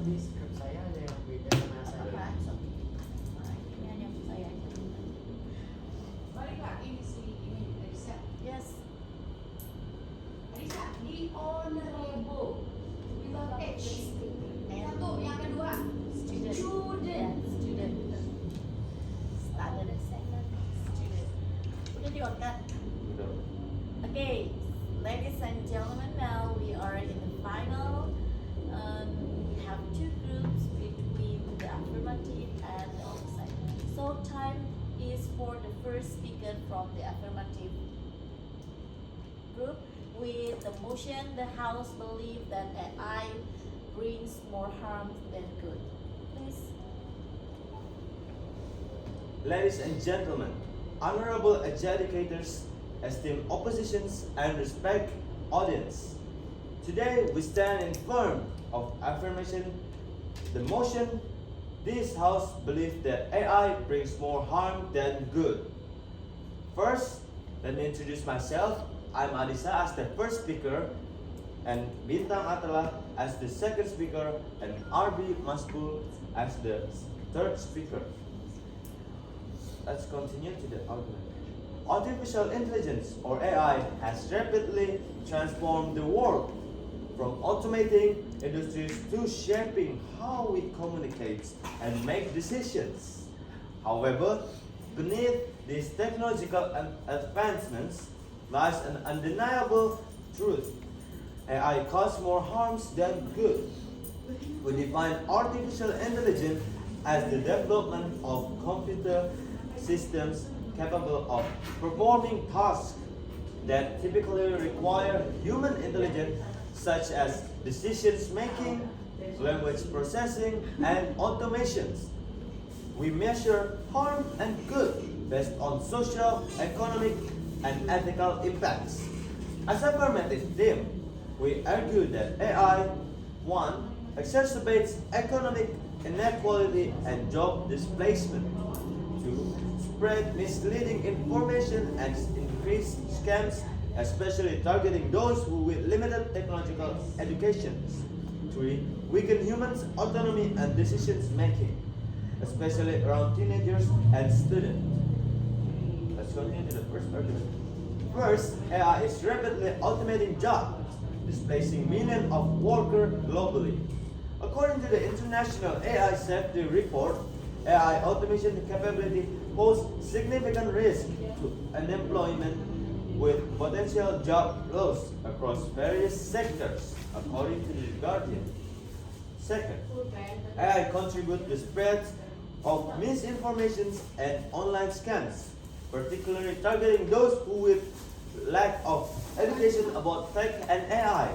di script saya ada yang beda sama saya. Apakah? Nah, ini hanya saya aja. Balik Kak, ini Arisa. Yes. Arisa, di honorable without H. Satu, yang kedua Student. student. Yeah, student. Standard and second. Student. Udah diangkat. Udah. Okay, ladies and gentlemen, now we are in the final. We have two groups between the affirmative and the opposite. So time is for the first speaker from the affirmative group. With the motion, the House believe that AI brings more harm than good. Please. Ladies and gentlemen, honorable adjudicators, esteemed oppositions, and respect audience. Today we stand in firm of affirmation the motion. This House believes that AI brings more harm than good. First, let me introduce myself. I'm Adisa as the first speaker, and Bintang Atala as the second speaker, and RB Masbul as the third speaker. Let's continue to the argument. Artificial intelligence, or AI, has rapidly transformed the world, from automating industries to shaping how we communicate and make decisions. However, beneath these technological advancements lies an undeniable truth. AI causes more harms than good. We define artificial intelligence as the development of computer systems capable of performing tasks that typically require human intelligence, such as decisions making, language processing, and automations. We measure harm and good based on social, economic, and ethical impacts. As affirmative team, we argue that AI, 1, exacerbates economic inequality and job displacement. 2, spread misleading information and increase scams, especially targeting those who with limited technological education. 3, weaken humans' autonomy and decisions making, especially around teenagers and students. Let's continue to the first argument. First, AI is rapidly automating jobs, displacing millions of workers globally. According to the International AI Safety Report, AI automation capability pose significant risk to unemployment with potential job loss across various sectors, according to The Guardian. Second, AI contributes to the spread of misinformation and online scams, particularly targeting those who with lack of education about tech and AI.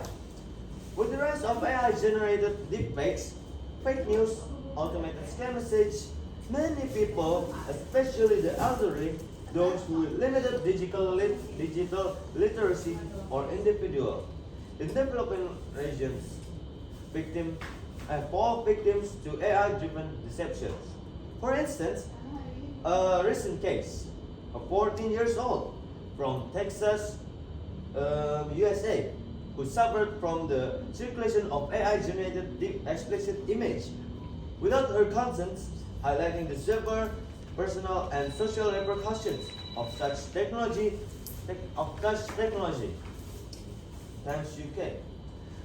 With the rise of AI-generated deepfakes, fake news, automated scam message, many people, especially the elderly, those who with limited digital literacy or individual in developing regions, fall victims to AI-driven deceptions. For instance, a recent case, a 14 years old from Texas, USA, who suffered from the circulation of AI-generated deep explicit image without her consent, highlighting the severe personal and social repercussions of such technology. Times UK.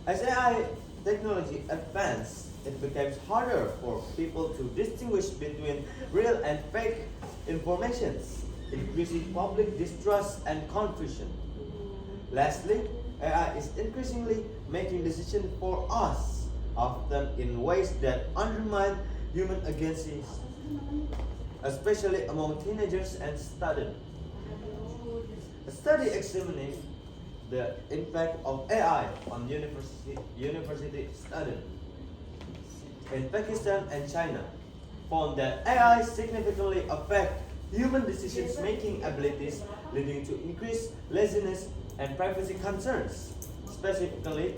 As AI technology advanced, it becomes harder for people to distinguish between real and fake informations, increasing public distrust and confusion. Lastly, AI is increasingly making decisions for us, often in ways that undermine human agency, especially among teenagers and students. A study examining the impact of AI on university students in Pakistan and China found that AI significantly affect human decision-making abilities, leading to increased laziness and privacy concerns. Specifically,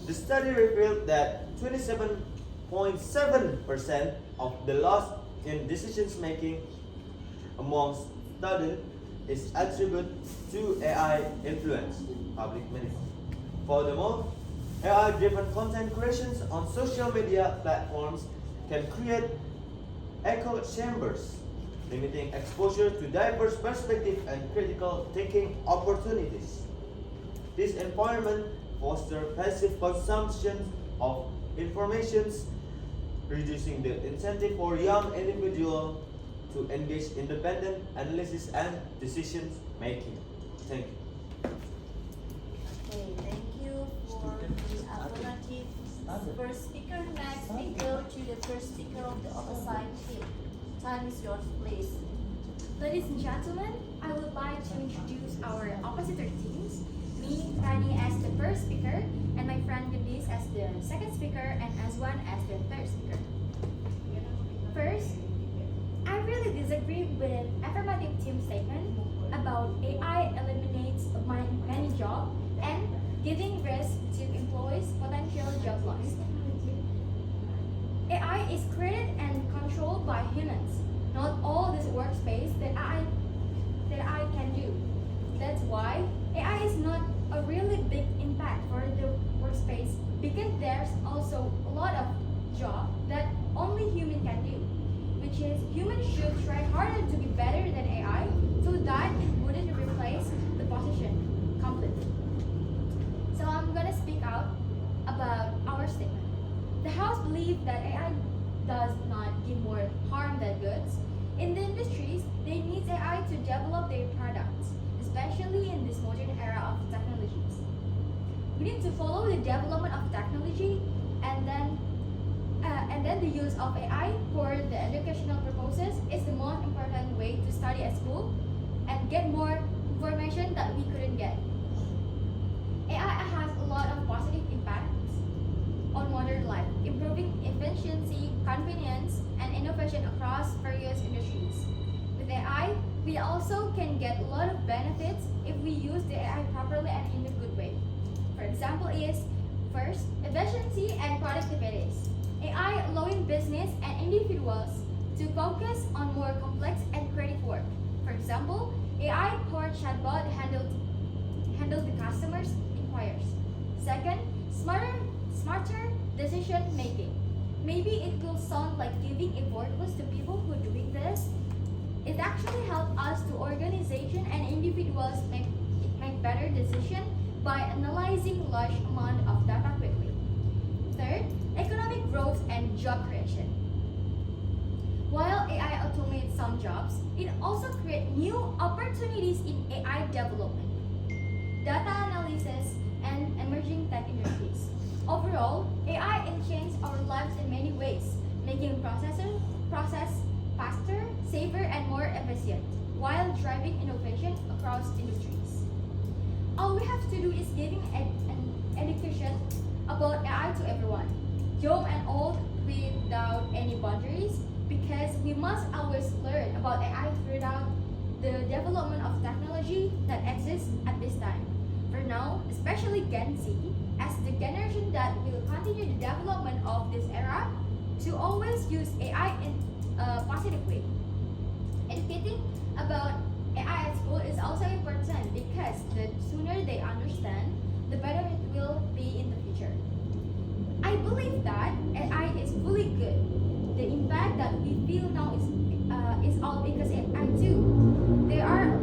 the study revealed that 27.7% of the loss in decisions making among students is attributed to AI influence public media. Furthermore, AI-driven content creations on social media platforms can create echo chambers, limiting exposure to diverse perspectives and critical thinking opportunities. This environment fosters passive consumption of informations, reducing the incentive for young individuals to engage independent analysis and decision making. Thank you. Okay, thank you for the affirmative first speaker. Next, we go to the first speaker of the opposite team. Time is yours, please. Ladies and gentlemen, I would like to introduce our oppositor teams. Me, Rani as the first speaker, and my friend Gadis as the second speaker, and Azwan as the third speaker. First, I really disagree with affirmative team statement about AI eliminates many jobs and giving risk to employees potential job loss. AI is created and controlled by humans, not all this workspace that I can do. That's why AI is not a really big impact for the workspace because there's also a lot of job that only human can do, which is humans should try harder to be better than AI so that it wouldn't replace the position completely. So I'm gonna speak out about our statement. The House believes that AI does not give more harm than goods. In the industries, they need AI to develop their products, especially in this modern era of technologies. We need to follow the development of technology and then the use of AI for the educational purposes is the most important way to study at school and get more information that we couldn't get. AI has a lot of positive impacts on modern life, improving efficiency, convenience, and innovation across various industries. With AI, we also can get a lot of benefits if we use the AI properly and in a good way. For example is, first, efficiency and productivities. AI allowing business and individuals to focus on more complex and creative work. For example, AI-powered chatbot handle the customers' inquiries. Second, smarter decision making. Maybe it will sound like giving a worthless to people who are doing this. It actually helps us to organization and individuals make better decisions by analyzing large amount of data quickly. Third, economic growth and job creation. While AI automates some jobs, it also creates new opportunities in AI development, data analysis, and emerging tech industries. Overall, AI enhances our lives in many ways, making process faster, safer, and more efficient, while driving innovation across industries. All we have to do is giving an education about AI to everyone, young and old, without any boundaries, because we must always learn about AI throughout the development of technology that exists at this time. For now, especially Gen Z, as the generation that will continue the development of this era, to always use AI in a positive way. Educating about AI at school is also important because the sooner they understand, the better it will be in the future. I believe that AI is fully good. The impact that we feel now is all because AI do. There are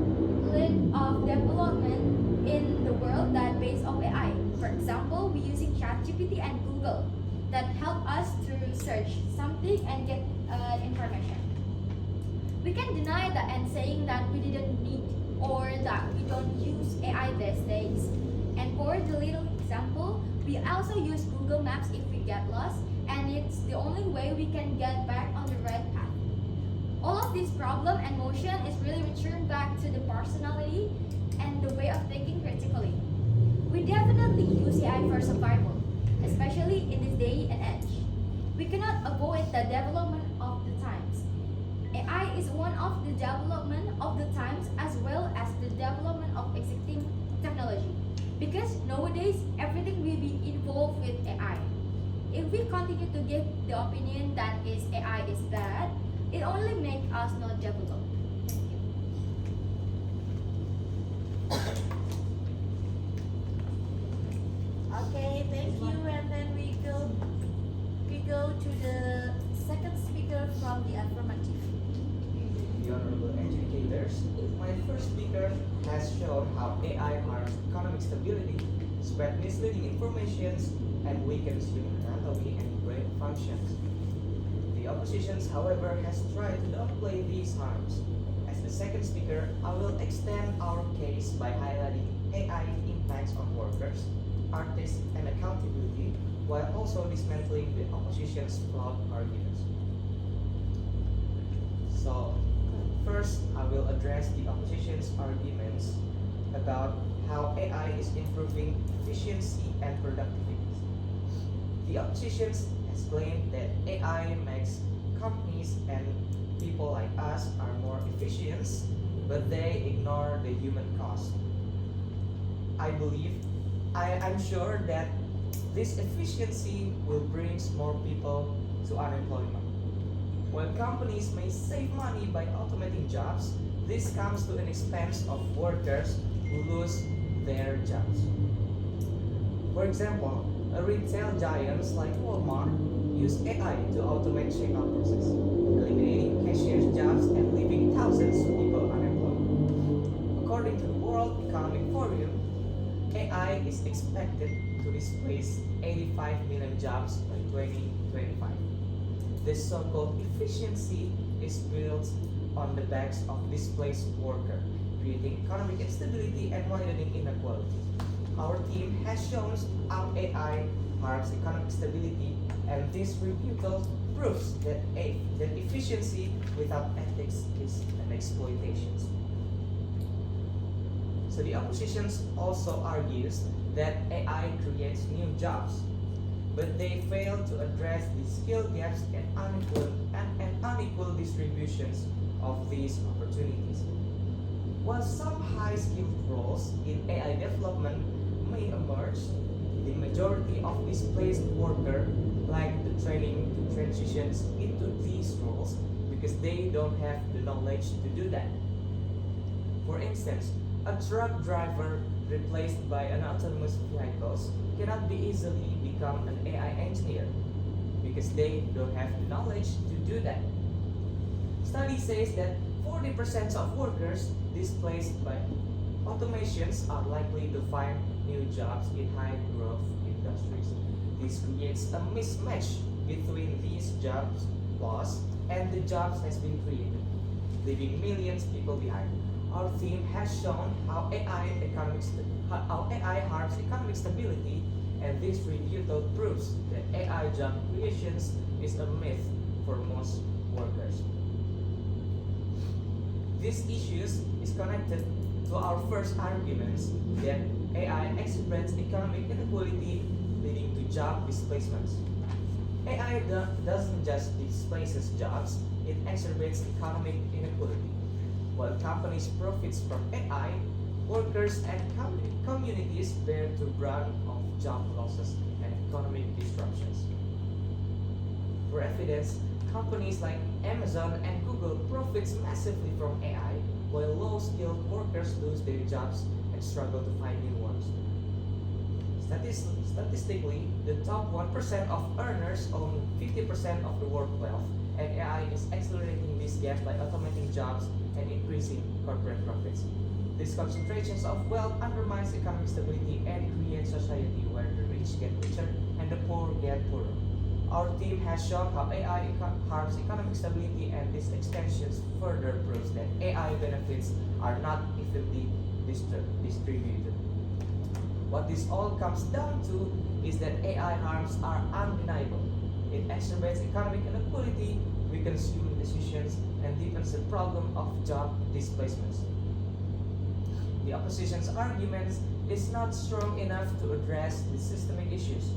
lot of development in the world that based on AI. For example, we using ChatGPT and Google that help us to search something and get information. We can deny that and saying that we didn't need or that we don't use AI these days. And for the little example, we also use Google Maps if we get lost, and it's the only way we can get back on the right path. All of this problem and motion is really returned back to the personality and the way of thinking critically. We definitely use AI for survival, especially in this day and age. We cannot avoid the development of the times. AI is one of the development of the times as well as the development of existing technology. Because nowadays, everything will be involved with AI. If we continue to give the opinion that AI is bad, it only makes us not develop. Thank you. Okay, thank you we go to the second speaker from the affirmative. The honorable educators, my first speaker has shown how AI harms economic stability, spread misleading information, and weakens human anatomy and brain functions. The oppositions, however, has tried to downplay these harms. As the second speaker, I will extend our case by highlighting AI impacts on workers, artists, and accountability, while also dismantling the opposition's flawed arguments. So, first, I will address the opposition's arguments about how AI is improving efficiency and productivity. The opposition has claimed that AI makes companies and people like us are more efficient, but they ignore the human cost. I'm sure that this efficiency will bring more people to unemployment. While companies may save money by automating jobs, this comes to an expense of workers who lose their jobs. For example, a retail giants like Walmart use AI to automate checkout process, eliminating cashier's jobs and leaving thousands of people unemployed. According to the World Economic Forum, AI is expected to displace 85 million jobs by 2025. This so-called efficiency is built on the backs of displaced workers, creating economic instability and widening inequality. Our team has shown how AI harms economic stability, and this rebuttal proves that efficiency without ethics is an exploitation. So the opposition also argues that AI creates new jobs, but they fail to address the skill gaps and unequal distributions of these opportunities. While some high-skilled roles in AI development may emerge, the majority of displaced workers lack the training to transition into these roles because they don't have the knowledge to do that. For instance, a truck driver replaced by an autonomous vehicle cannot be easily become an AI engineer because they don't have the knowledge to do that. Study says that 40% of workers displaced by automations are likely to find new jobs in high growth industries. This creates a mismatch between these jobs lost and the jobs has been created, leaving millions of people behind. Our team has shown how AI harms economic stability, and this rebuttal proves that AI job creations is a myth for most workers. This issue is connected to our first arguments that AI exacerbates economic inequality, leading to job displacements. AI doesn't just displaces jobs, it exacerbates economic inequality. While companies profit from AI, workers and communities bear the brunt of job losses and economic disruptions. For evidence, companies like Amazon and Google profits massively from AI, while low-skilled workers lose their jobs and struggle to find new ones. Statistically, the top 1% of earners own 50% of the world wealth, and AI is accelerating this gap by automating jobs and increasing corporate profits. These concentrations of wealth undermines economic stability and creates a society where the rich get richer and the poor get poorer. Our team has shown how AI harms economic stability, and this extension further proves that AI benefits are not evenly distributed. What this all comes down to is that AI harms are undeniable. It exacerbates economic inequality, weakens human decisions, and deepens the problem of job displacements. The opposition's arguments is not strong enough to address the systemic issues.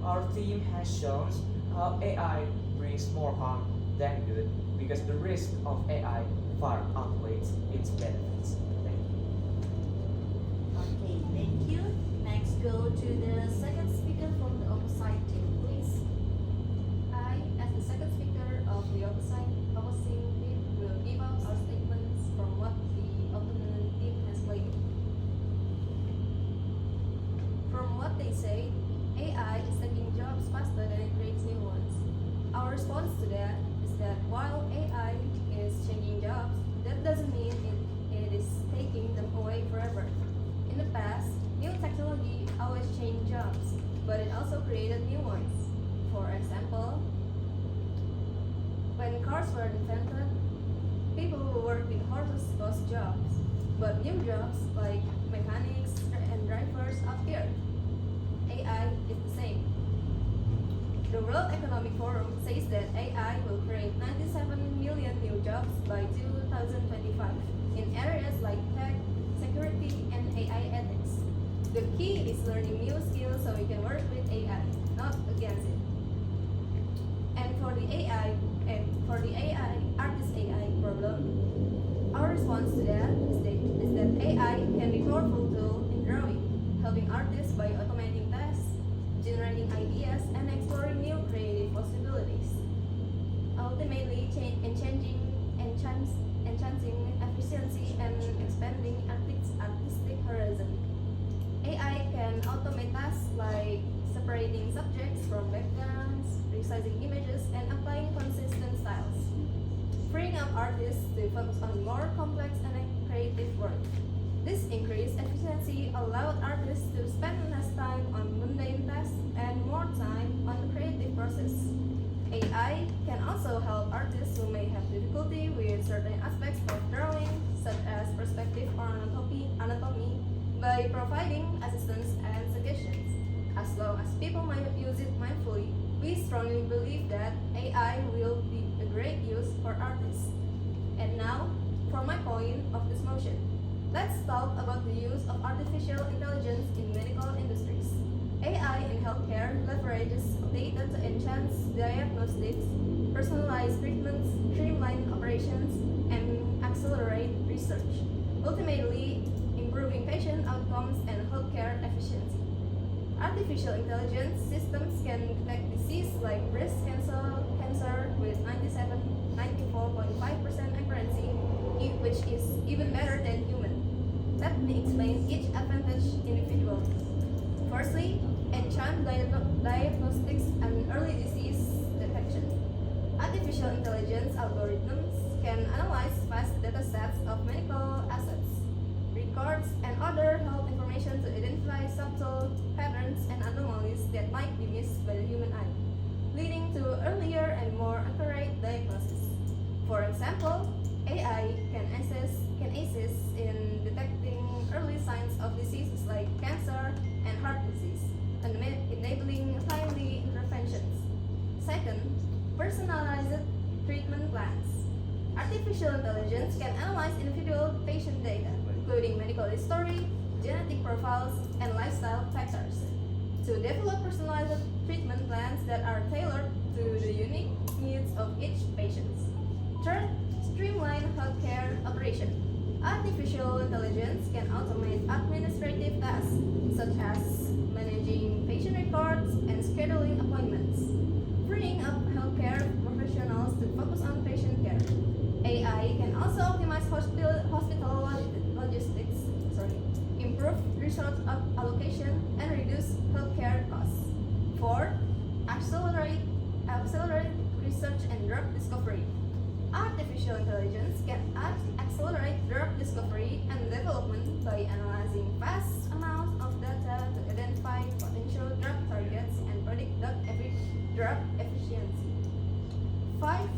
Our team has shown how AI brings more harm than good because the risk of AI far outweighs its benefits. Thank you. Okay, thank you. Next, go to the second speaker from the opposite team, please. I, as the second speaker of the opposing team, will give out our statements from what the opponent team has claimed. From what they say, AI is taking jobs faster than it creates new ones. Our response to that is that while AI is changing jobs, that doesn't mean it is taking them away forever. In the past, new technology always changed jobs, but it also created new ones. For example, when cars were invented, people who worked with horses lost jobs, but new jobs like mechanics and drivers appeared. AI is the same. The World Economic Forum says that AI will create 97 million new jobs by 2025 in areas like tech, security, and AI ethics. The key is learning new skills so we can work with AI, not against it. And for the AI artist AI problem, our response to that is that AI can be a powerful tool in drawing, helping artists by automating tasks, generating ideas, and exploring new creative possibilities. Ultimately, enhancing efficiency and expanding artistic horizon. AI can automate tasks like separating subjects from backgrounds, resizing images, and applying consistent styles, freeing up artists to focus on more complex and creative work. This increased efficiency allowed artists to spend less time on mundane tasks and more time on the creative process. AI can also help artists who may have difficulty with certain aspects of drawing, such as perspective or anatomy, by providing assistance and suggestions. As long as people might use it mindfully, we strongly believe that AI will be a great use for artists. And now, for my point of this motion, let's talk about the use of artificial intelligence in medical industries. AI in healthcare leverages data to enhance diagnostics, personalize treatments, streamline operations, and accelerate research, ultimately improving patient outcomes and healthcare efficiency. Artificial intelligence systems can detect disease like breast cancer with 94.5% accuracy, which is even better than human. Let me explain each advantage individually. Firstly, enhanced diagnostics and early disease detection. Artificial intelligence algorithms can analyze vast datasets of medical assets, records, and other health information to identify subtle patterns and anomalies that might be missed by the human eye, leading to earlier and more accurate diagnosis. For example, AI can assist in detecting early signs of diseases like cancer and heart disease, and enabling timely interventions. Second, personalized treatment plans. Artificial intelligence can analyze individual patient data, including medical history, genetic profiles, and lifestyle factors, to develop personalized treatment plans that are tailored to the unique needs of each patient. Third, streamline healthcare operation. Artificial intelligence can automate administrative tasks such as managing patient records and scheduling appointments, freeing up healthcare professionals to focus on patient care. AI can also optimize hospital logistics, improve resource allocation, and reduce healthcare costs. Fourth, accelerate research and drug discovery. Artificial intelligence can accelerate drug discovery and development by analyzing vast amounts of data to identify potential drug targets and predict drug efficiency. 5.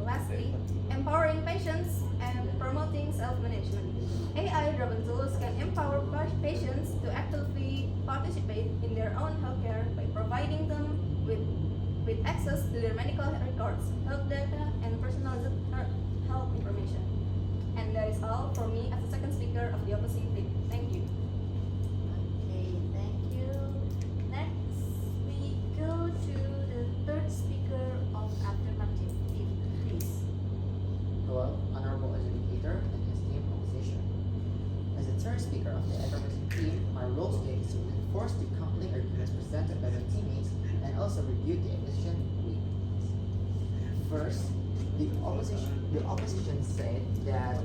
Lastly, empowering patients and promoting self-management. AI-driven tools can empower patients to actively participate in their own healthcare by providing them with access to their medical records, health data, and personalized health information. And that is all for me as the second speaker of the opposite team. Thank you. Okay, thank you. Next, we go to the third speaker of affirmative team, please. Hello, honorable educator and esteemed opposition. As the third speaker of the affirmative team, my role today is to reinforce the compelling arguments presented by my teammates and also review the opposition week. First, the opposition said that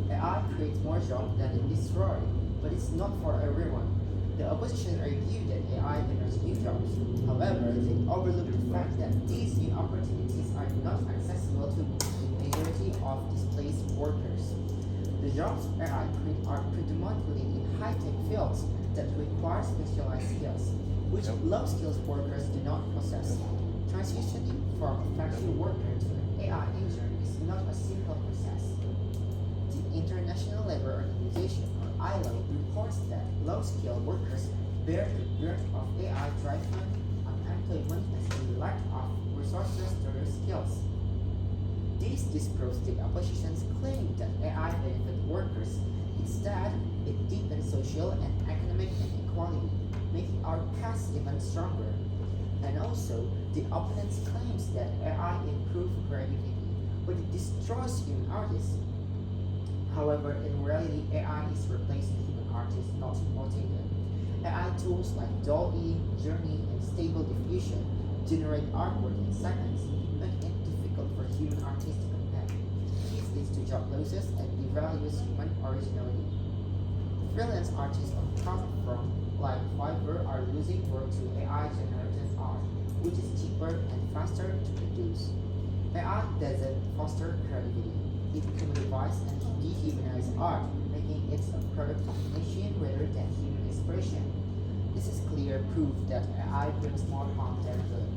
AI creates more jobs than it destroys. but it's not for everyone. The opposition argued that AI generates new jobs. However, they overlook the fact that these new opportunities are not accessible to the majority of displaced workers. The jobs AI create are predominantly in high-tech fields that require specialized skills, which low-skilled workers do not possess. Transitioning from a factory worker to an AI engineer is not a simple process. The International Labour Organization, or ILO, reports that low-skilled workers bear the brunt of AI-driven unemployment as a lack of resources to their skills. This disproves the opposition's claim that AI benefits workers. Instead, it deepens social and economic inequality, making our past even stronger. And also, the opponents claims that AI improves creativity, but it destroys human artists. However, in reality, AI is replacing human artists, not supporting them. AI tools like DALL-E, Journey, and Stable Diffusion generate artwork in seconds, making it difficult for human artists to compete. This leads to job losses and devalues human originality. Freelance artists on platforms like Fiverr are losing work to AI-generated art, which is cheaper and faster to produce. AI doesn't foster creativity. It commodifies and dehumanizes art, making it a product of machine rather than human expression. This is clear proof that AI brings more harm than good.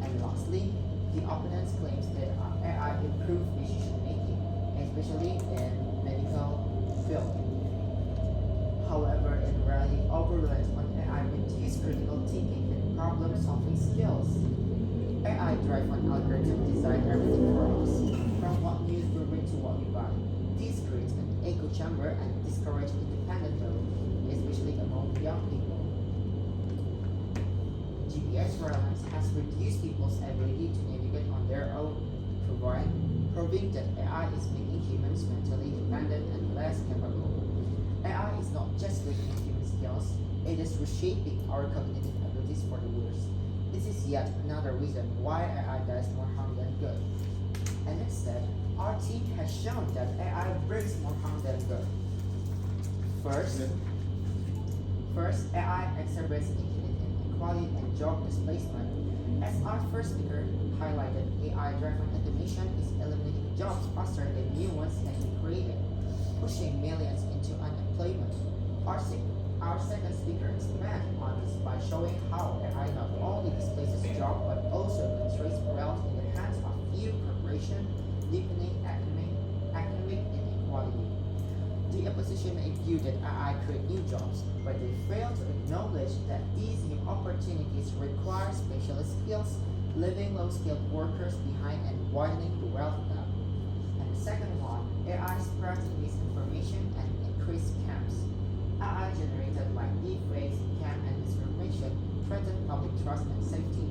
And lastly, the opponents claims that AI improves decision making, especially in medical field. However, in reality, over-reliance on AI reduces critical thinking and problem-solving skills. AI-driven algorithms design everything for us, from what news we read to what we buy. This creates an echo chamber and discourages independent thought, especially among young people. GPS reliance has reduced people's ability to navigate on their own, proving that AI is making humans mentally dependent and less capable. AI is not just weakening human skills, it is reshaping our cognitive abilities for the worse. This is yet another reason why AI does more harm than good. And instead, our team has shown that AI brings more harm than good. First, AI exacerbates inequality and job displacement. As our first speaker highlighted, AI-driven automation is eliminating jobs faster than new ones can be created, pushing millions into unemployment. Our second speaker expanded on this by showing how AI not only displaces jobs but also concentrates wealth in the hands of few corporations, deepening economic inequality. The opposition argued that AI create new jobs, but they fail to acknowledge that these new opportunities require specialist skills, leaving low-skilled workers behind and widening the wealth gap. And the second one, AI spreads misinformation and increased scams. AI generated like deepfakes, scam, and disinformation threaten public trust and safety.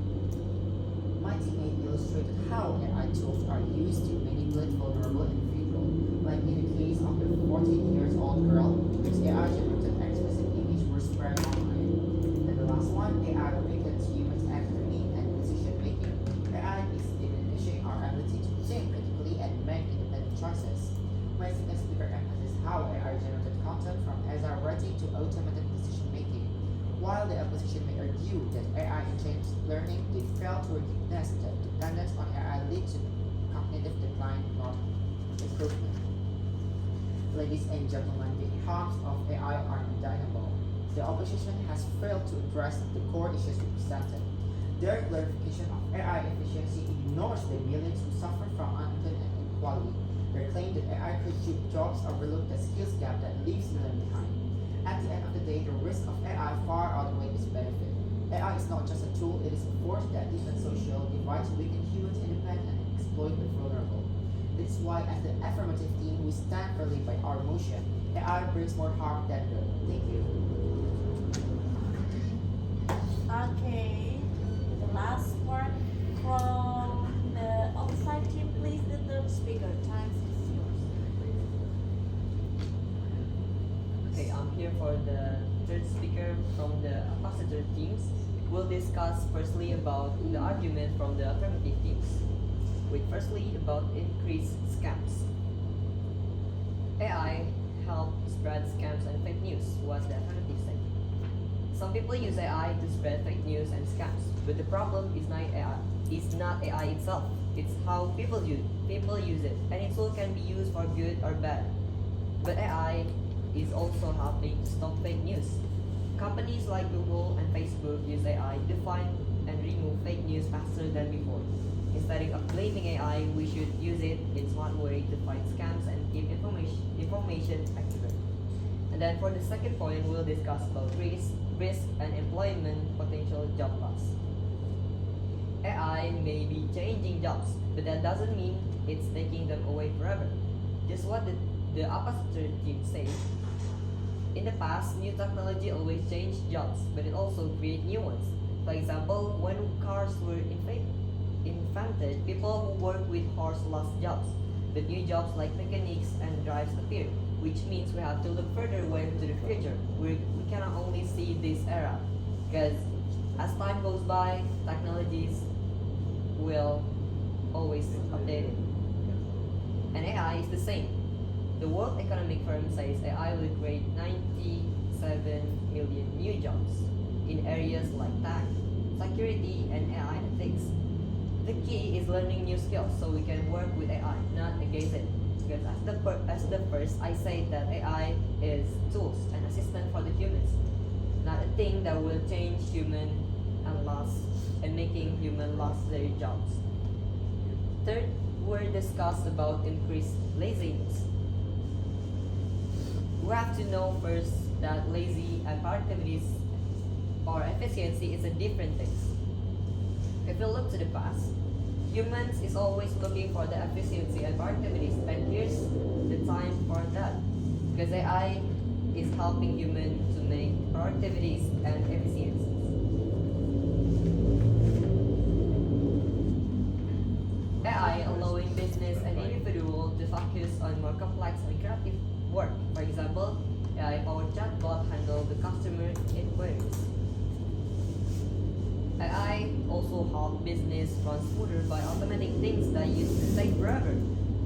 My teammate illustrated how AI tools are used to manipulate vulnerable individuals, like in the case of the 14-year-old girl whose AI-generated explicit image were spread online. And the last one, AI weakens humans' empathy and decision-making. AI is diminishing our ability to think critically and make independent choices. My second speaker emphasizes how AI-generated content from Ezra writing to automated decision-making. While the opposition may argue that AI enhances learning, they fail to recognize that dependence on AI leads to cognitive decline, not improvement. Ladies and gentlemen, the harms of AI are undeniable. The opposition has failed to address the core issues presented. Their glorification of AI efficiency ignores the millions who suffer from unemployment and inequality. Their claim that AI creates jobs overlook the skills gap that leaves millions behind. At the end of the day, the risk of AI far outweighs its benefit. AI is not just a tool, it is a force that deepens social divides, weaken humans independent, and exploit the vulnerable. This is why, as the affirmative team, we stand firmly by our motion. AI brings more harm than good. Thank you. Okay, the last part from the outside team, please, the third speaker. Time is yours. Okay, I'm here for the third speaker from the oppositor teams. We'll discuss firstly about the argument from the affirmative teams. With firstly about increased scams. AI help spread scams and fake news, what the affirmative say. Some people use AI to spread fake news and scams, but the problem is not AI. It's not AI itself. It's how people use it, and it tool can be used for good or bad. But AI is also helping to stop fake news. Companies like Google and Facebook use AI to find and remove fake news faster than before. Instead of blaming AI, we should use it in smart way to fight scams and keep information accurate. And then for the second point, we'll discuss about risk and employment potential job loss. AI may be changing jobs, but that doesn't mean it's taking them away forever. Just what the opposite team say. In the past, new technology always changed jobs, but it also created new ones. For example, when cars were invented, people who worked with horse lost jobs, but new jobs like mechanics and drives appeared, which means we have to look further away into the future. We cannot only see this era, because as time goes by, technologies will always update it. And AI is the same. The World Economic Forum says AI will create 97 million new jobs in areas like tech, security, and AI ethics. The key is learning new skills so we can work with AI, not against it. Because as the first, I say that AI is tools and assistant for the humans, not a thing that will change human and making human lost their jobs. Third, we're discussed about increased laziness. We have to know first that lazy and productivity or efficiency is a different thing. If you look to the past, humans is always looking for the efficiency and productivity, and here's the time for that. Because AI is helping humans to make productivities and efficiencies. AI allowing business and individual to focus on more complex and creative work. For example, AI-powered chatbot handle the customer inquiries. AI also help business run smoother by automating things that used to take forever,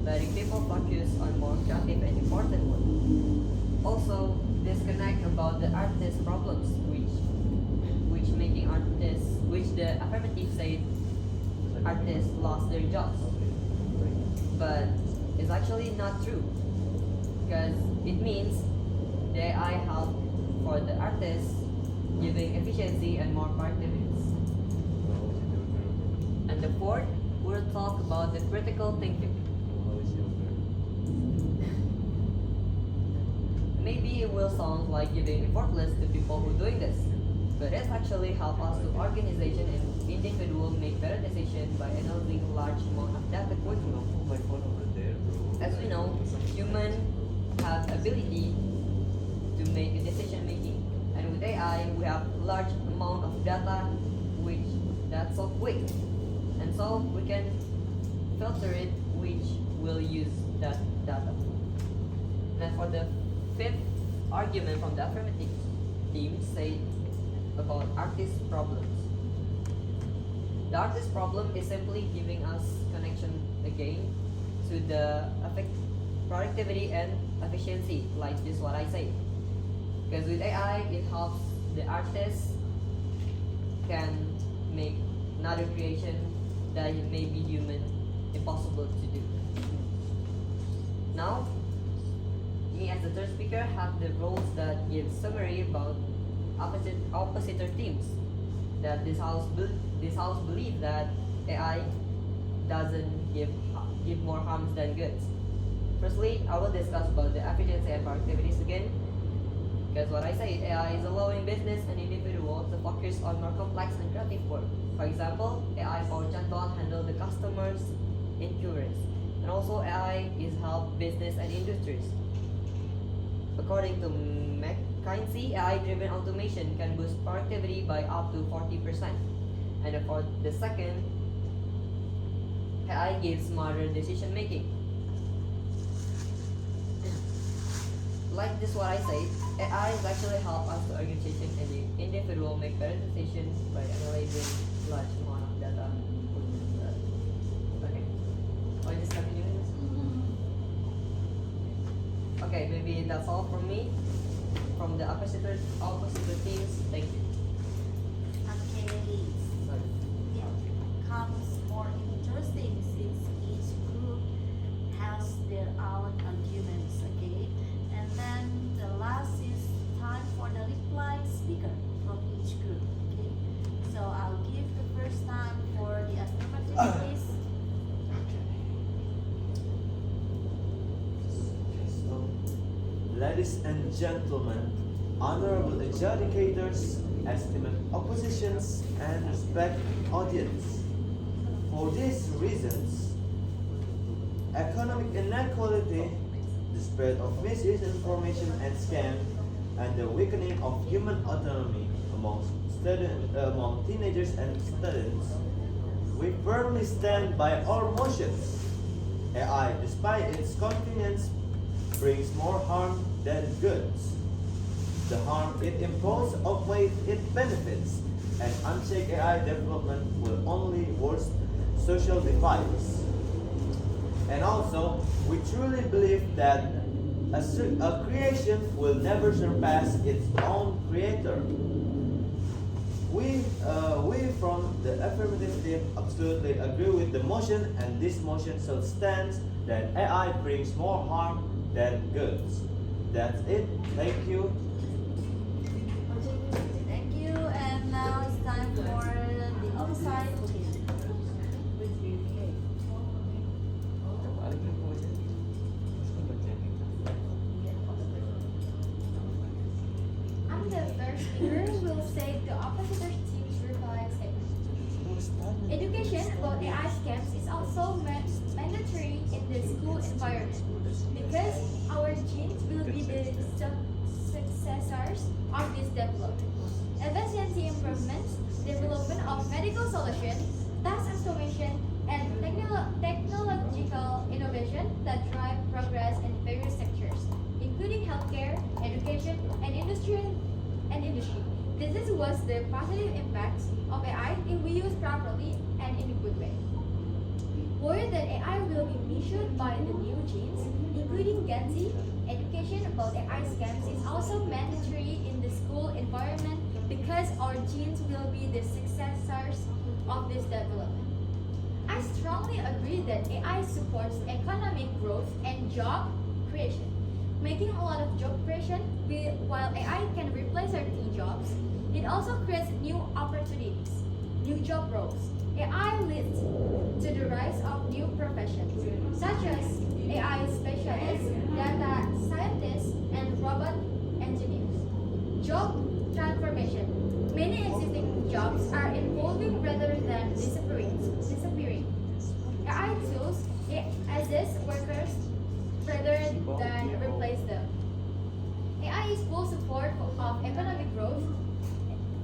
letting people focus on more creative and important work. Also, disconnect about the artist problems, which the affirmative said artists lost their jobs. But it's actually not true, because it means the AI help for the artists, giving efficiency and more productivity. And the fourth, we'll talk about the critical thinking. Maybe it will sound like giving effortless to people who doing this, but it actually help us to organization and individual make better decisions by analyzing large amount of data quickly. As we know, humans have ability to make a decision making, and with AI we have large amount of data which that's so quick, and so we can filter it which will use that data. And for the fifth argument from the affirmative team say about artist problems. The artist problem is simply giving us connection again to the productivity and efficiency, like this what I say. Because with AI, it helps the artist can make another creation that may be human impossible to do. Now, me as the third speaker have the roles that give summary about oppositor teams. That this house believe that AI doesn't give more harms than goods. Firstly, I will discuss about the efficiency and productivities again. Because what I say, AI is allowing business and individuals to focus on more complex and creative work. For example, AI-powered chatbot handle the customers' inquiries, and also AI is help business and industries. According to McKinsey, AI-driven automation can boost productivity by up to 40%. And for the second, AI gives smarter decision making. Like this what I say, AI is actually help us to organization and the individual make better decisions by analyzing large amount of data. Okay. Or just continue this? Okay, maybe that's all from me. From the opposite teams. Thank you. Okay, Sorry. it comes more interesting since each group has their own arguments, okay? And then the last is time for the reply speaker from each group, okay? So I'll give the first time for the affirmative, please. Ladies and gentlemen, honorable adjudicators, estimate oppositions, and respect audience. For these reasons, economic inequality, the spread of misinformation and scam, and the weakening of human autonomy among teenagers and students, we firmly stand by our motions. AI, despite its convenience, brings more harm than goods. The harm it imposes outweighs its benefits, and unchecked AI development will only worsen social divides. And also, we truly believe that a creation will never surpass its own creator. We from the affirmative team absolutely agree with the motion, and this motion still stands that AI brings more harm than goods. That's it. Thank you. Thank you, and now it's time for the outside team. I'm the first speaker who will say the oppositor team's reply statement. Education about AI scams is also mandatory in the school environment because our genes will be the successors of this development. Efficiency improvements, development of medical solutions, task automation, and technological innovation that drive progress in various sectors, including healthcare, education, and industry. This was the positive impacts of AI if we use properly and in a good way. Worried that AI will be measured by the new genes, including Gen Z, education about AI scams is also mandatory in the school environment because our genes will be the successors of this development. I strongly agree that AI supports economic growth and job creation, making a lot of job creation. While AI can replace certain jobs, it also creates new opportunities, new job roles. AI leads to the rise of new professions, such as AI specialists, data scientists, and robot engineers. Job transformation. Many existing jobs are evolving rather than disappearing. AI tools assist workers rather than replace them. AI is full support of economic growth,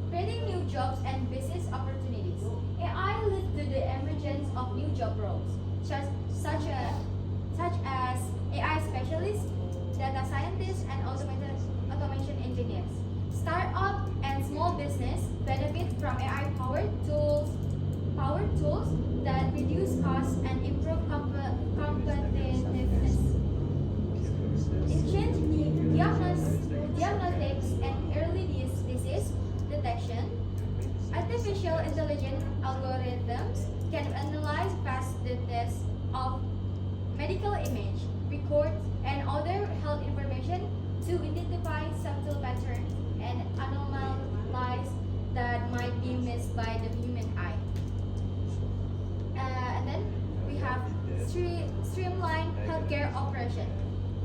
creating new jobs and business opportunities. AI leads to the emergence of new job roles, such as AI specialists, data scientists, and automation engineers. Startup and small business benefit from AI-powered tools that reduce costs and improve competitiveness. In diagnostics and early disease detection, artificial intelligence algorithms can analyze past the tests of medical image, records, and other health information to identify subtle patterns and anomalies that might be missed by the human eye. And then we have streamlined healthcare operation.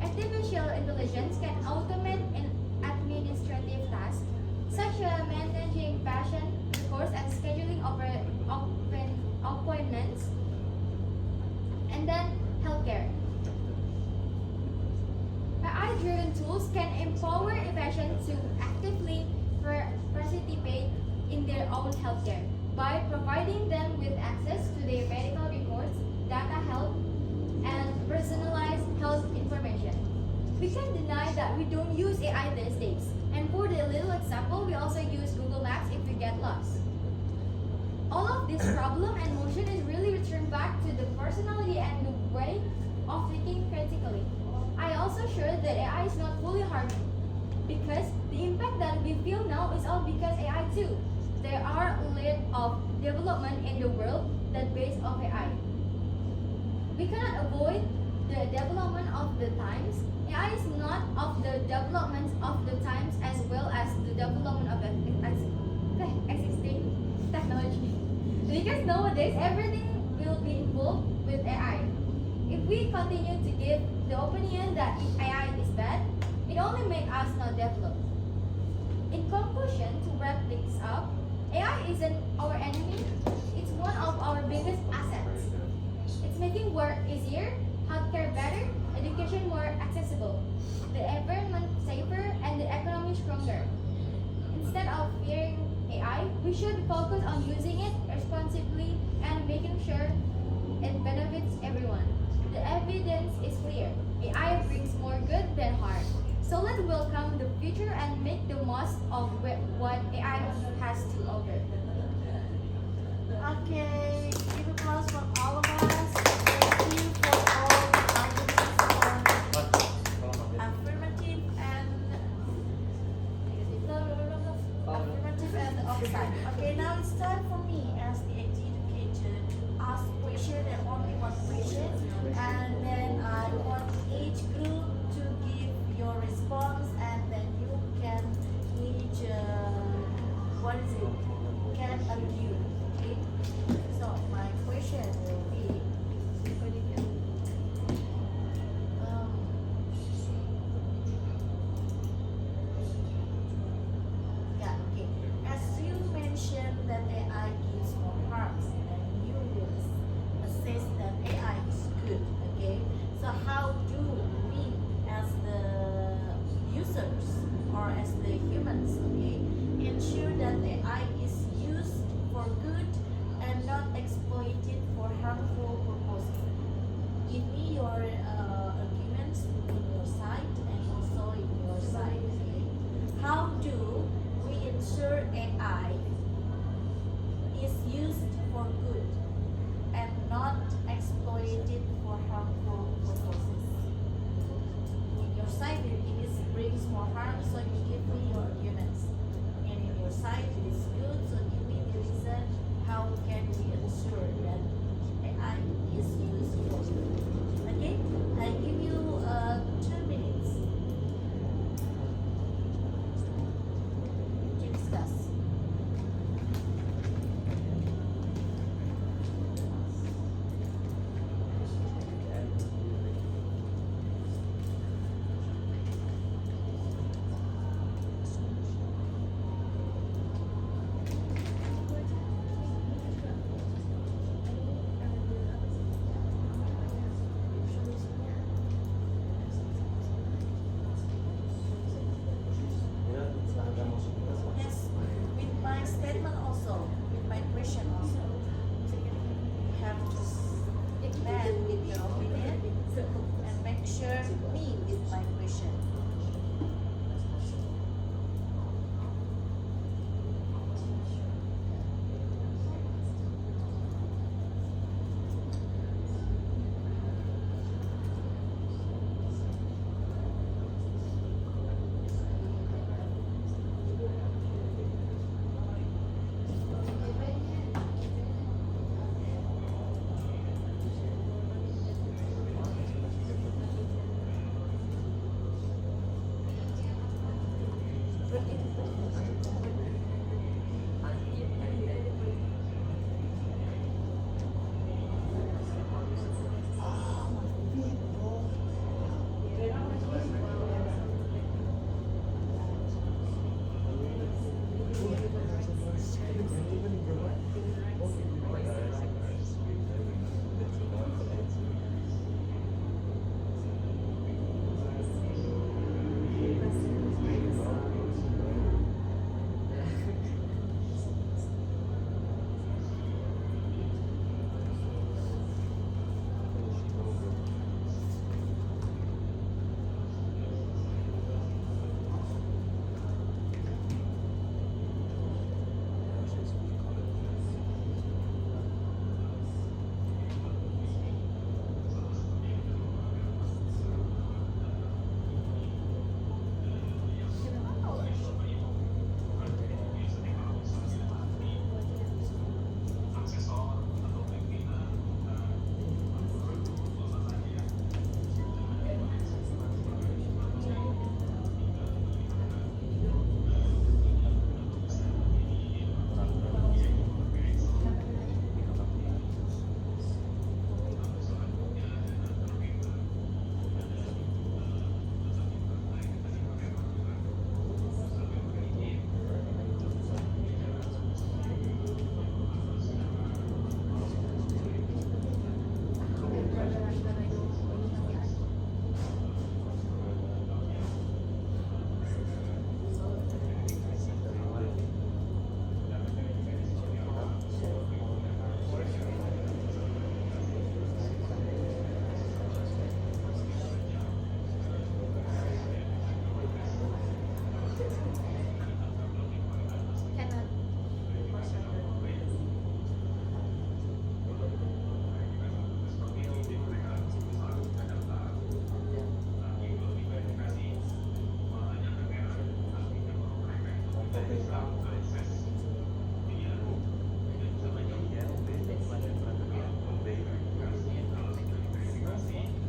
Artificial intelligence can automate administrative tasks such as managing patient records and scheduling appointments. And then healthcare. AI-driven tools can empower patients to actively participate in their own healthcare by providing them with access to their medical records, data health, and personalized health information. We can deny that we don't use AI these days. And for the little example, we also use Google Maps if we get lost. All of this problem and motion is really returned back to the personality and the way of thinking critically. I also sure that AI is not fully harming, because the impact that we feel now is all because AI too. There are a lot of development in the world that based on AI. We cannot avoid the development of the times. AI is not of the development of the times as well as the development of existing technology. Because nowadays everything will be involved with AI. If we continue to give the opinion that AI is bad, it only makes us not develop. In conclusion, to wrap things up, AI isn't our enemy, it's one of our biggest assets. It's making work easier, healthcare better, education more accessible, the environment safer, and the economy stronger. Instead of fearing AI, we should focus on using it responsibly and making sure it benefits everyone. The evidence is clear. AI brings more good than harm. So let's welcome the future and make the most of what AI has to offer. Okay, give applause for all of us. Thank you for all the arguments for affirmative and offside. Okay, now it's time for me as the educator to ask question and only one question, and then I want each group to give your response, and then you can each what is it? Can argue. Okay. So my question will be. Um, Yeah, okay. As you mentioned that AI gives more harms, and you will assess that AI is good, okay? So how do we as the users or as the humans, okay, ensure that AI is used for good and not exploited for harmful purposes? Give me your arguments in your side and also in your side, okay? How do we ensure AI is used for good and not exploited for harmful purposes? In your side, it is brings more harm, so you give me your arguments. And in your side, it is good, so give me the reason how can we ensure that AI is used for good. Okay, I give you 2 minutes to discuss. Yes, with my statement also, with my question also. You have to stand with your opinion and make sure me with my question.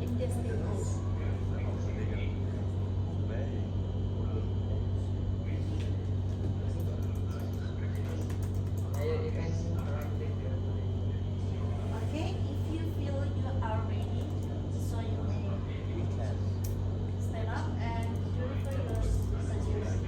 In this table. Okay, if you feel you are ready, so you may stand up and purify your suggestions.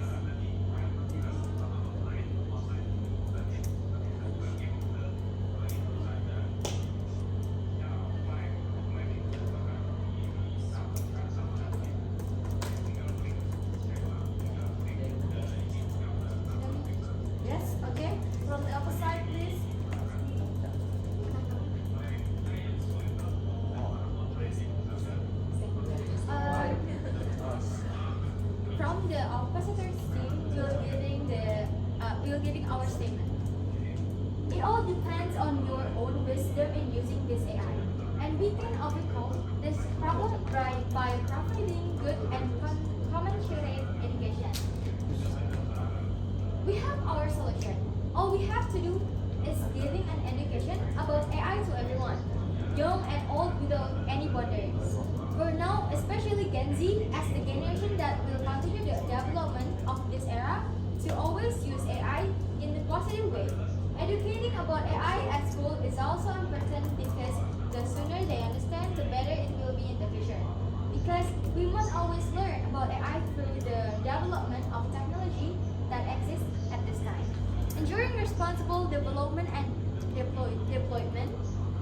Yes, okay. From the other side, please. Uh, from the oppositors team, we're giving our statement. It all depends on your own wisdom in using this AI, and we can overcome this problem by providing good and commensurate education. We have our solution. All we have to do is giving an education about AI to everyone, young and old without any boundaries. For now, especially Gen Z, as the generation that will continue the development of this era, to always use AI in the positive way. Educating about AI at school is also important because the sooner they understand, the better it will be in the future. Because we must always learn about AI through the development of technology that exists at this time. Ensuring responsible development and deployment,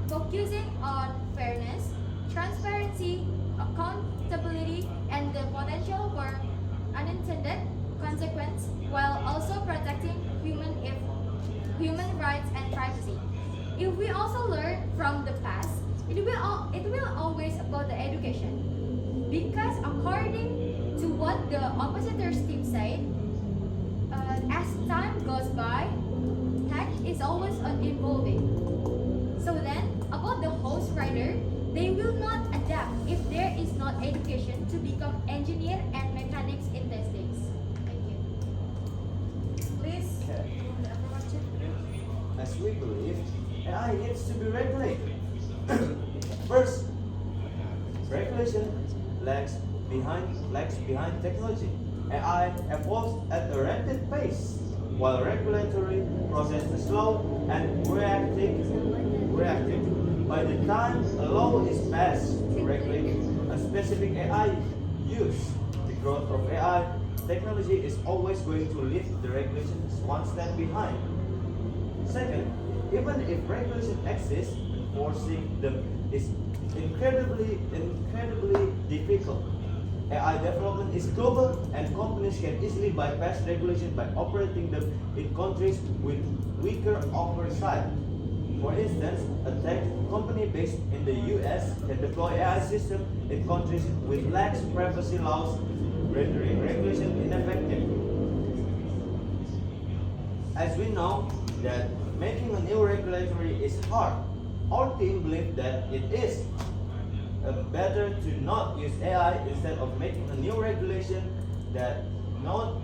focusing on fairness, transparency, accountability, and the potential for unintended consequence, while also protecting human rights and privacy. If we also learn from the past, it will always about the education. Because according to what the oppositors team said, as time goes by, tech is always evolving. So then, about the host rider, they will not adapt if there is not education to become engineer and mechanics in these days. Thank you. Please. As we believe, AI needs to be regulated. First, regulation lags behind technology. AI evolves at a rapid pace, while regulatory process is slow and reactive. By the time a law is passed to regulate a specific AI use, the growth of AI technology is always going to leave the regulations one step behind. Second, even if regulation exists, enforcing them is incredibly difficult. AI development is global and companies can easily bypass regulation by operating them in countries with weaker oversight. For instance, a tech company based in the US can deploy AI systems in countries with lax privacy laws, rendering regulation ineffective. As we know that making a new regulatory is hard, our team believes that it is better to not use AI instead of making a new regulation that not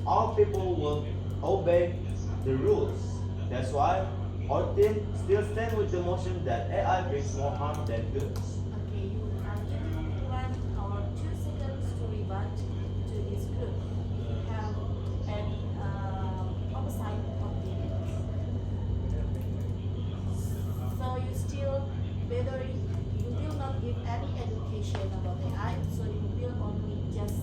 all people will obey the rules. That's why our team still stand with the motion that AI brings more harm than good. Okay, you want our 2 seconds to rebut to this group. If you have any opposite opinions. So you still whether you will not give any education about AI, so you will only just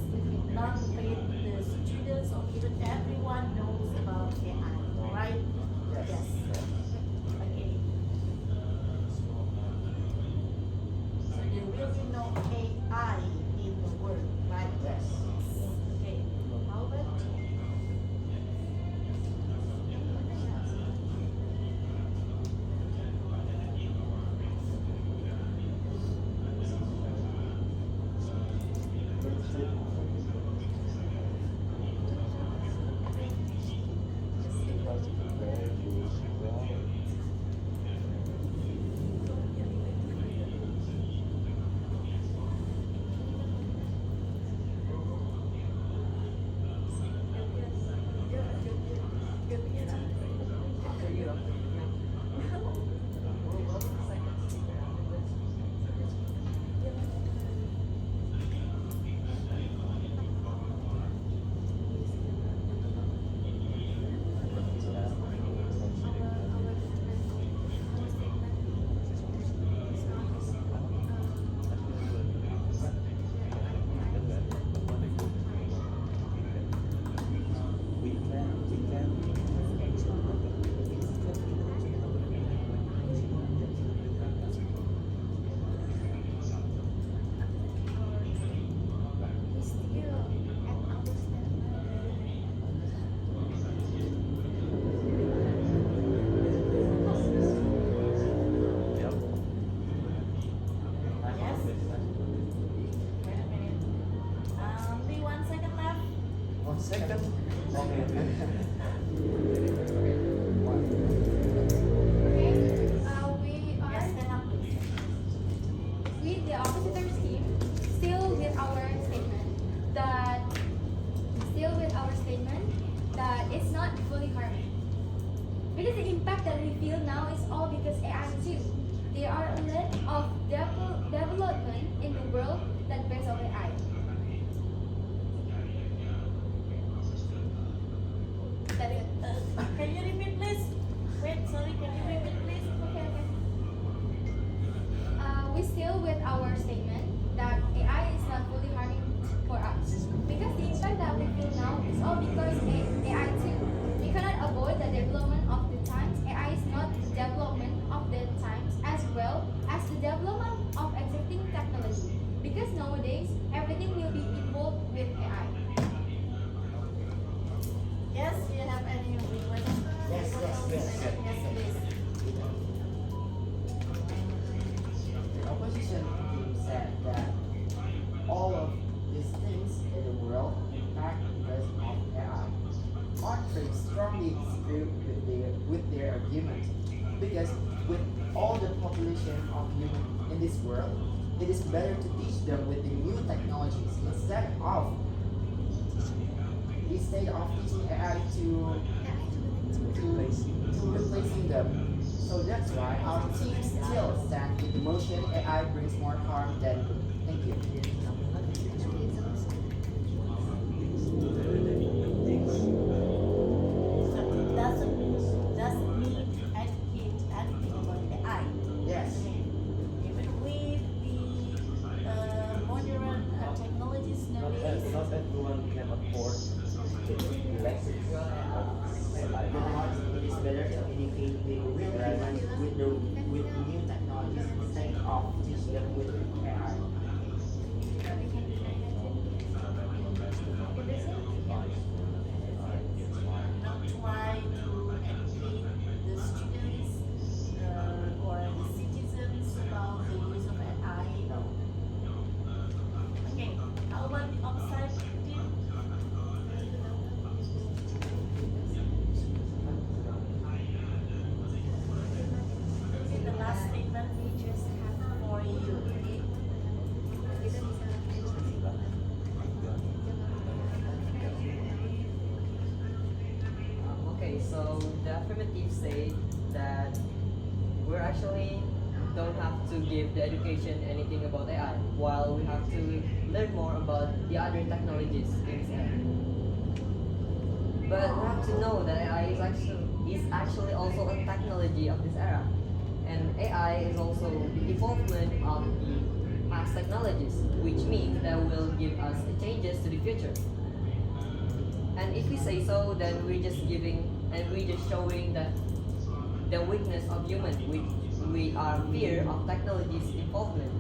not let the students or even everyone knows about AI, right? Yes. Okay. 1 second. Okay. Okay, we Yes, are stand up, please. with the oppositors team, still with our statement that it's not fully harming. Because the impact that we feel now is all because AI too. There are a lot of development in the world that based on AI. That is Can you repeat, please? Wait, sorry, can you repeat, please? okay. We still with our statement that AI is not fully harming for us. Because the impact that we feel now is all because AI too. We cannot avoid the development of the times. AI is not the development of the times as well as the development of existing technology. Because nowadays everything will be involved with AI. Yes, you have any request? Yes, yes, yes. Yes, please. The opposition team said that all of these things in the world impact because of AI. Our critics strongly disagree with their argument because with all the population of humans in this world, it is better to teach them with the new technologies instead of teaching AI to replacing them. So that's why our team still stand with the motion AI brings more harm than good. Thank you. So doesn't need educate anything about AI. Yes. Even with the modern technologies nowadays. Not everyone can afford the basics of AI. It is better to educate the real humans with new technologies instead of teach them with AI. Not try to educate the students or the citizens about the use of AI. Okay, how about the opposite team? This is the last statement we just have for you. Okay, so the affirmative say that we're actually don't have to give the education anything about AI, while we have to learn more about the other technologies in this area. But we have to know that AI is actually also a technology of this era, and AI is also the evolvement of the past technologies, which means that will give us the changes to the future. And if we say so, then we're just giving and we're just showing that the weakness of human, which we are fear of technology's involvement,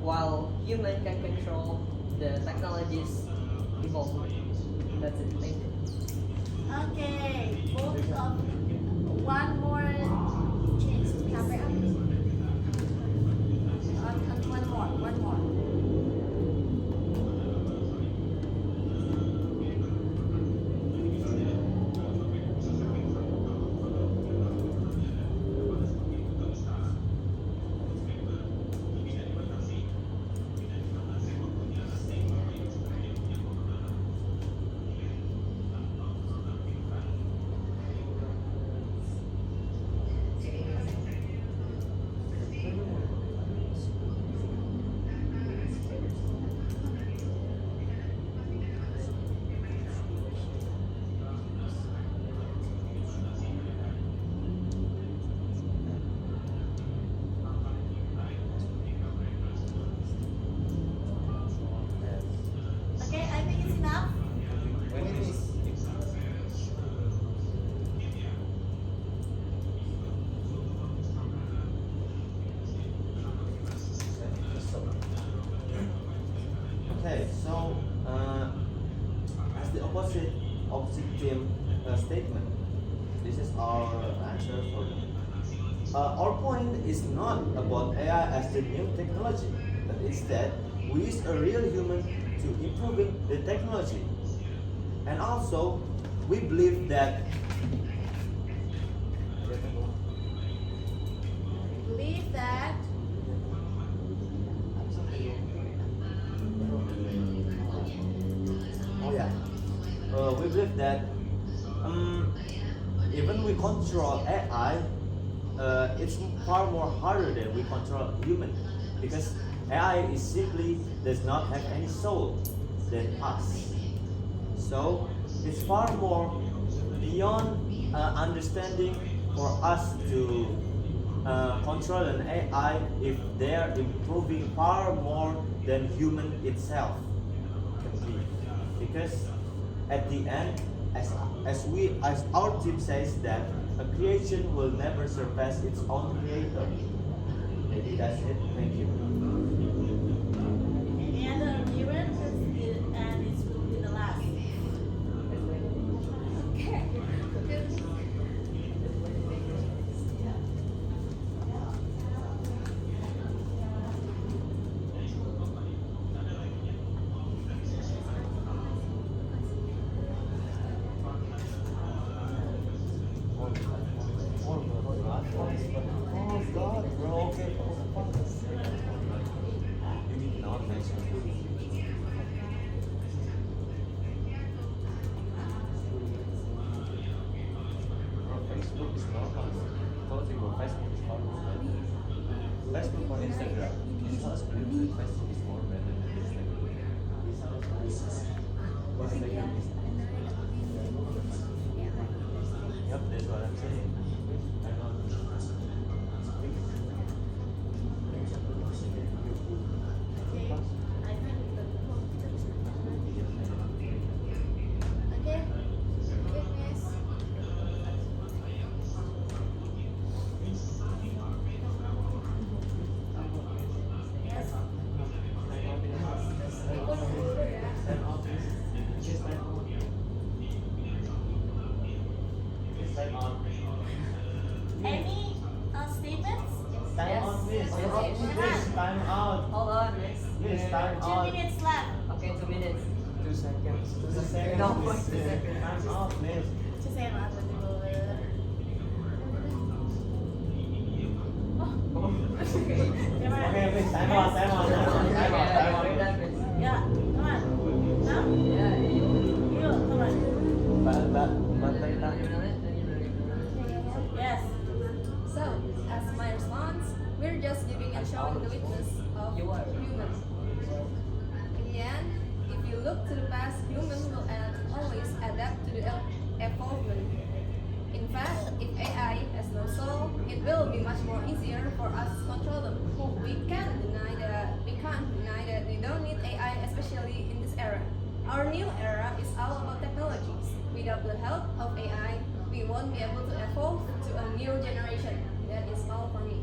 while human can control the technology's involvement. That's it. Thank you. Okay, both of one more change to camera. One more. Okay, I think it's enough. Wait, please. Okay, so as the opposite team statement, this is our answer for them. Our point is not about AI as the new technology, but instead we use a real human to improving the technology. And also, we believe that Believe that oh yeah, we believe that even we control AI, it's far more harder than we control human because AI is simply does not have any soul than us. So it's far more beyond understanding for us to control an AI if they are improving far more than human itself can be. Because at the end, as our team says that a creation will never surpass its own creator. Maybe that's it. Thank you. any other argument, and it will be the last. Okay. Oh God, bro. Okay. You need not mention. Facebook is normal. Told you Facebook is normal. Facebook or Instagram. It's not scripted. Facebook is more better than Instagram. Instagram is. Yep, that's what I'm saying. I'm not. Okay, I think okay. Witness. Yes. Any statements? Yes. Time out. Hold on, miss. Please, time 2 out. minutes left. Okay, 2 minutes. 2 seconds. 2 seconds. No, please. 2 seconds. Time out, please. Just say that with the Okay. Okay, please. Time out. Time out. Time out. Time We're out. done, miss. Yeah, come on. Now? Yeah, you. You, come on. Yes. So, as my response, we're just giving and showing the witness of You are. humans. In the end, if you look to the past, humans will always adapt to the evolvement. In fact, if AI has no soul, it will be much more easier for us to control them. We can't deny that we don't need AI, especially in this era. Our new era is all about technologies. Without the help of AI, we won't be able to evolve to a new generation. That is all for me.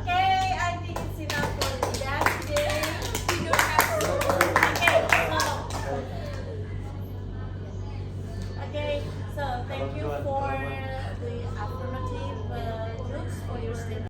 Okay, I think it's